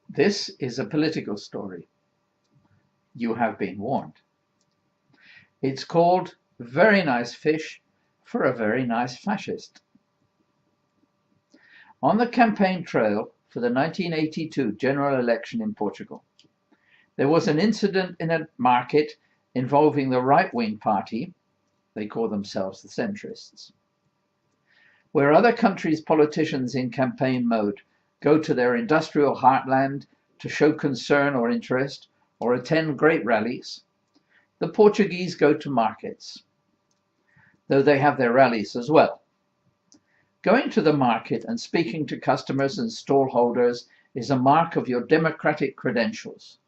This is a political story. You have been warned. It's called Very Nice Fish for a Very Nice Fascist. On the campaign trail for the 1982 general election in Portugal, there was an incident in a market involving the right-wing party, they call themselves the centrists. Where other countries' politicians in campaign mode go to their industrial heartland to show concern or interest or attend great rallies, the Portuguese go to markets, though they have their rallies as well. Going to the market and speaking to customers and stallholders is a mark of your democratic credentials,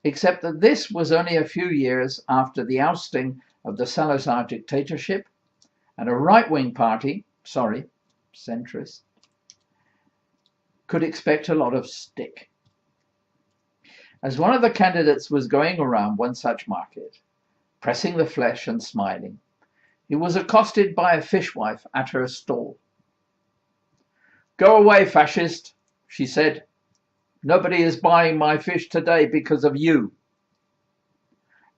except that this was only a few years after the ousting of the Salazar dictatorship, and a right-wing party, centrist, could expect a lot of stick. As one of the candidates was going around one such market, pressing the flesh and smiling, he was accosted by a fishwife at her stall. "Go away, fascist," she said. "Nobody is buying my fish today because of you."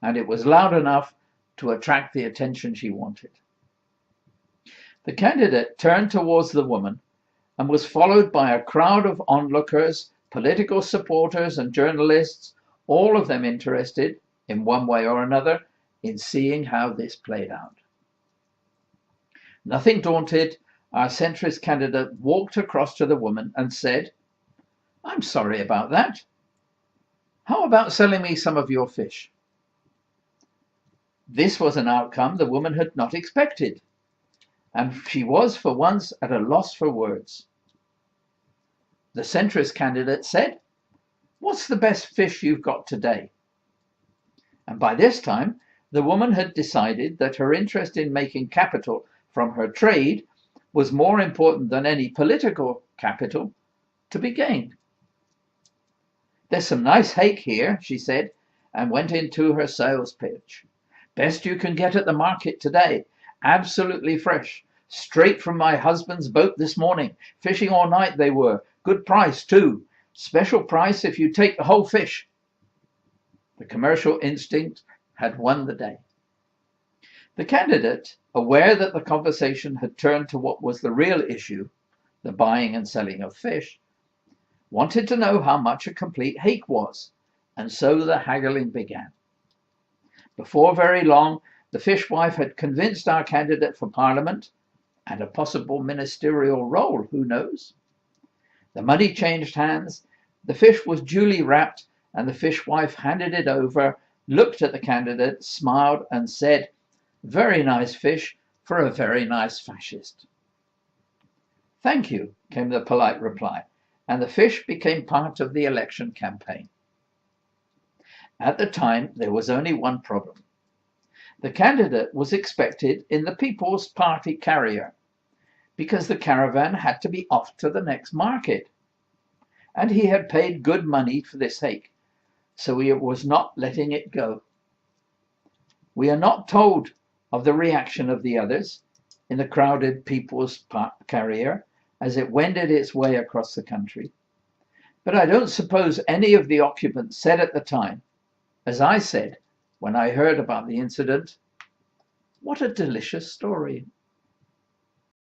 And it was loud enough to attract the attention she wanted. The candidate turned towards the woman and was followed by a crowd of onlookers, political supporters and journalists, all of them interested, in one way or another, in seeing how this played out. Nothing daunted, our centrist candidate walked across to the woman and said, "I'm sorry about that. How about selling me some of your fish?" This was an outcome the woman had not expected, and she was for once at a loss for words. The centrist candidate said, "What's the best fish you've got today?" And by this time, the woman had decided that her interest in making capital from her trade was more important than any political capital to be gained. "There's some nice hake here," she said, and went into her sales pitch. "Best you can get at the market today. Absolutely fresh. Straight from my husband's boat this morning. Fishing all night they were. Good price too. Special price if you take the whole fish." The commercial instinct had won the day. The candidate, aware that the conversation had turned to what was the real issue, the buying and selling of fish, wanted to know how much a complete hake was, and so the haggling began. Before very long, the fishwife had convinced our candidate for Parliament, and a possible ministerial role, who knows? The money changed hands, the fish was duly wrapped, and the fishwife handed it over, looked at the candidate, smiled, and said, "Very nice fish for a very nice fascist." "Thank you," came the polite reply, and the fish became part of the election campaign. At the time, there was only one problem. The candidate was expected in the People's Party carrier, because the caravan had to be off to the next market, and he had paid good money for this hake, so he was not letting it go. We are not told of the reaction of the others in the crowded People's carrier as it wended its way across the country, but I don't suppose any of the occupants said at the time, as I said when I heard about the incident, "What a delicious story."